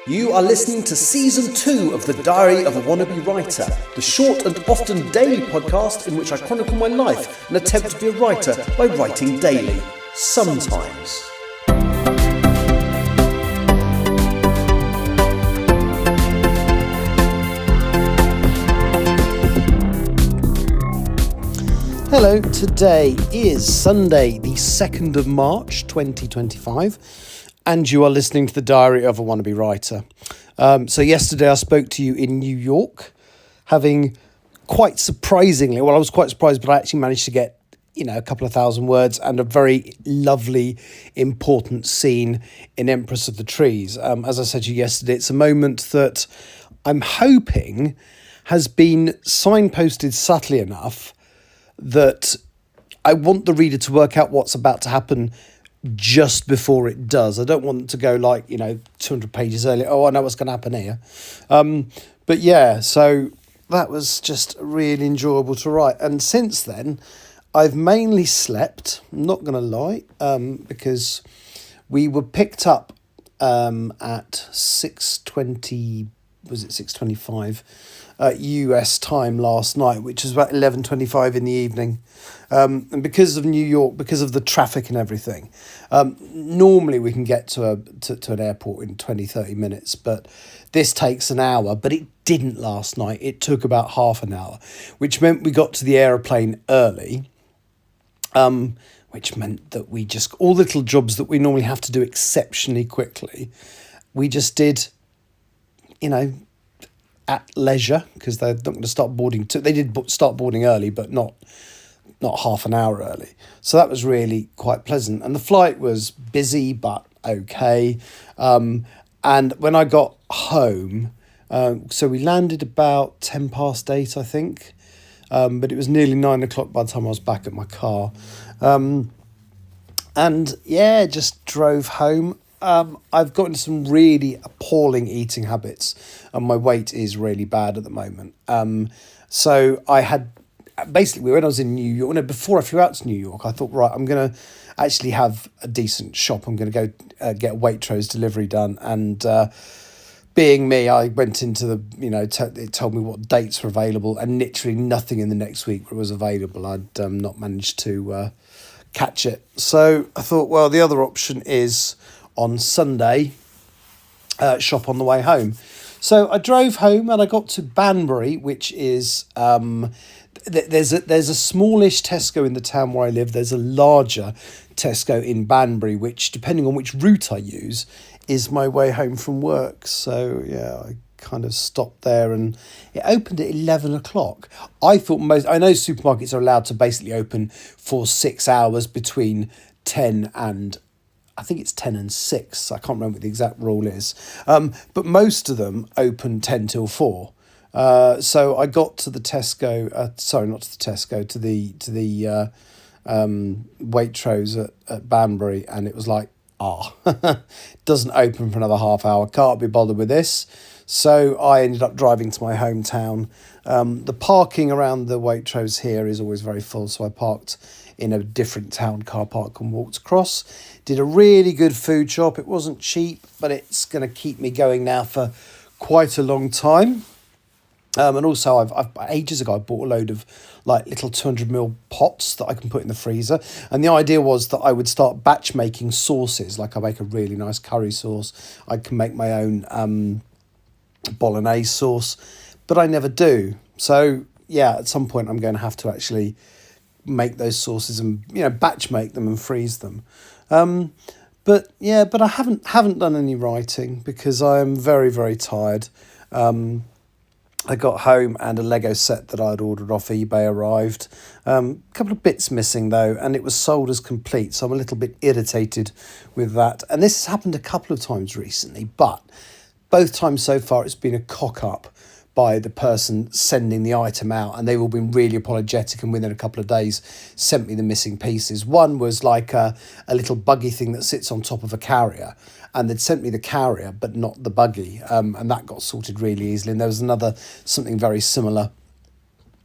You are listening to Season 2 of The Diary of a Wannabe Writer, the short and often daily podcast in which I chronicle my life and attempt to be a writer by writing daily. Sometimes. Hello, today is Sunday, the 2nd of March 2025. And you are listening to The Diary of a Wannabe Writer. So yesterday I spoke to you in New York, having quite surprisingly, well, I was quite surprised, but I actually managed to get, a couple of thousand words and a very lovely, important scene in Empress of the Trees. As I said to you yesterday, it's a moment that I'm hoping has been signposted subtly enough that I want the reader to work out what's about to happen just before it does. I don't want it to go 200 pages earlier. Oh, I know what's going to happen here. But yeah, so that was just really enjoyable to write. And since then, I've mainly slept, I'm not going to lie, because we were picked up at 6:20, was it 6:25 US time last night, which is about 11:25 in the evening. And because of New York, because of the traffic and everything, normally we can get to an airport in 20-30 minutes, but this takes an hour. But it didn't last night. It took about half an hour, which meant we got to the aeroplane early, which meant that we just, all the little jobs that we normally have to do exceptionally quickly, we just did, at leisure, because they're not going to start boarding. They did start boarding early, but not half an hour early. So that was really quite pleasant. And the flight was busy, but okay. And when I got home, so we landed about 8:10, I think. But it was nearly 9 o'clock by the time I was back at my car. And yeah, just drove home. I've gotten some really appalling eating habits and my weight is really bad at the moment. So I had, basically when I was in New York, before I flew out to New York, I thought, right, I'm going to actually have a decent shop. I'm going to go get Waitrose delivery done. And being me, I went into the, it told me what dates were available and literally nothing in the next week was available. I'd not managed to catch it. So I thought, well, the other option is on Sunday, shop on the way home. So I drove home and I got to Banbury, which is, there's a smallish Tesco in the town where I live. There's a larger Tesco in Banbury, which, depending on which route I use, is my way home from work. So yeah, I kind of stopped there and it opened at 11 o'clock. I know supermarkets are allowed to basically open for 6 hours between 10 and I think it's 10 and 6. I can't remember what the exact rule is. But most of them open 10 till 4. So I got to the Tesco, not to the Tesco, to the Waitrose at Banbury, and it was like, doesn't open for another half hour. Can't be bothered with this. So I ended up driving to my hometown. The parking around the Waitrose here is always very full, so I parked in a different town car park and walked across. Did a really good food shop. It wasn't cheap, but it's going to keep me going now for quite a long time. And also, I've ages ago, I bought a load of little 200ml pots that I can put in the freezer. And the idea was that I would start batch making sauces. Like I make a really nice curry sauce. I can make my own bolognese sauce, but I never do. So yeah, at some point I'm going to have to actually make those sauces and batch make them and freeze them. But I haven't done any writing because I am very, very tired. I got home and a Lego set that I'd ordered off eBay arrived. A couple of bits missing though, and it was sold as complete, so I'm a little bit irritated with that. And this has happened a couple of times recently, but both times so far it's been a cock up by the person sending the item out, and they've all been really apologetic and within a couple of days sent me the missing pieces. One was like a little buggy thing that sits on top of a carrier, and they'd sent me the carrier but not the buggy, and that got sorted really easily. And there was something very similar,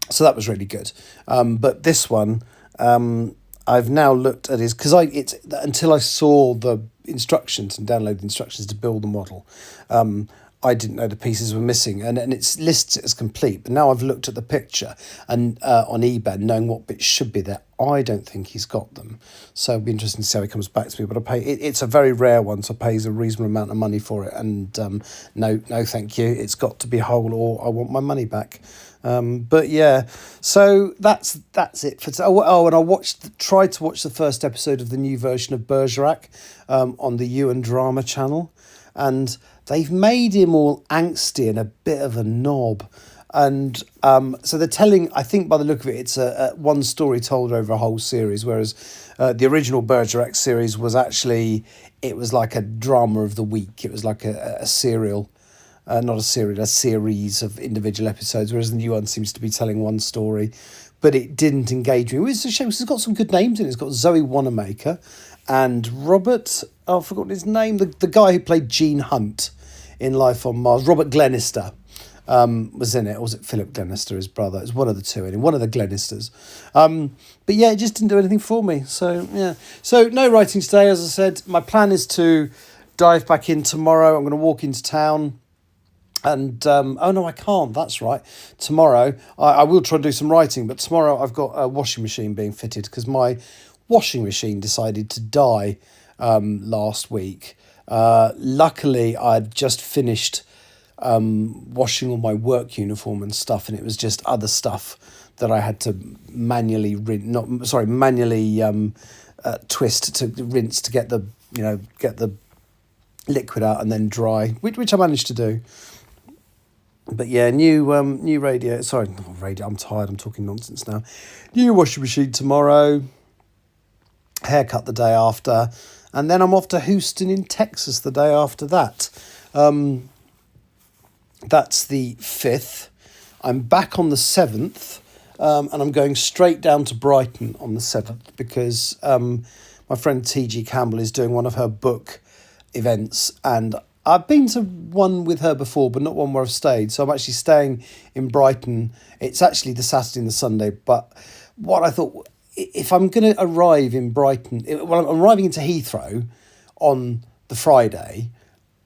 so that was really good. But this one, I've now looked at because until I saw instructions and download the instructions to build the model. I didn't know the pieces were missing, and it lists it as complete. But now I've looked at the picture and on eBay, knowing what bits should be there, I don't think he's got them. So it'll be interesting to see how he comes back to me. But it's a very rare one, so I pays a reasonable amount of money for it. And no, thank you. It's got to be whole, or I want my money back. But yeah, so that's it for today. And I tried to watch the first episode of the new version of Bergerac on the Ewan Drama channel, and they've made him all angsty and a bit of a knob. And so they're telling, I think by the look of it, it's a one story told over a whole series, whereas the original Bergerac series was actually, it was like a drama of the week. It was like a serial, not a serial, a series of individual episodes, whereas the new one seems to be telling one story. But it didn't engage me. It's a shame, because it's got some good names in it. It's got Zoe Wanamaker and Robert, I've forgotten his name, the guy who played Gene Hunt in Life on Mars, Robert Glenister. Was in it, or was it Philip Glenister, his brother? It was one of the two, one of the Glenisters. But yeah, it just didn't do anything for me. So yeah, so no writing today. As I said, my plan is to dive back in tomorrow. I'm going to walk into town, and oh no, I can't. That's right. Tomorrow I will try and do some writing, but tomorrow I've got a washing machine being fitted, because my washing machine decided to die last week. Luckily, I'd just finished washing all my work uniform and stuff, and it was just other stuff that I had to manually twist to rinse to get the liquid out and then dry, which I managed to do. But yeah, new radio. Sorry, not radio. I'm tired. I'm talking nonsense now. New washing machine tomorrow. Haircut the day after, and then I'm off to Houston in Texas the day after that. That's the 5th. I'm back on the 7th, and I'm going straight down to Brighton on the 7th, because my friend T.G. Campbell is doing one of her book events, and I've been to one with her before, but not one where I've stayed. So I'm actually staying in Brighton. It's actually the Saturday and the Sunday, but what I thought, if I'm going to arrive in Brighton, I'm arriving into Heathrow on the Friday,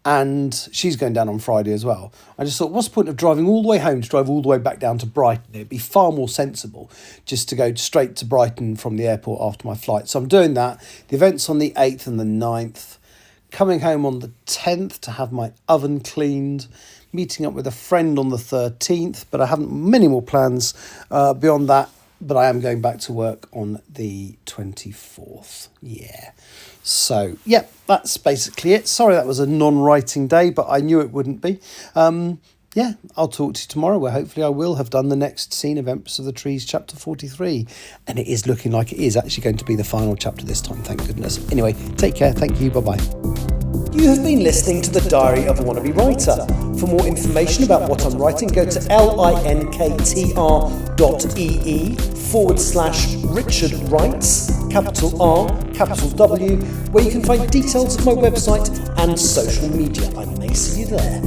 and she's going down on Friday as well. I just thought, what's the point of driving all the way home to drive all the way back down to Brighton? It'd be far more sensible just to go straight to Brighton from the airport after my flight. So I'm doing that. The event's on the 8th and the 9th. Coming home on the 10th to have my oven cleaned. Meeting up with a friend on the 13th, but I haven't many more plans beyond that. But I am going back to work on the 24th. Yeah. So, yeah, that's basically it. Sorry that was a non-writing day, but I knew it wouldn't be. Yeah, I'll talk to you tomorrow, where hopefully I will have done the next scene of Empress of the Trees, chapter 43. And it is looking like it is actually going to be the final chapter this time, thank goodness. Anyway, take care. Thank you. Bye-bye. You have been listening to The Diary of a Wannabe Writer. For more information about what I'm writing, go to linktr.ee/Richard Writes, capital R, capital W, where you can find details of my website and social media. I may see you there.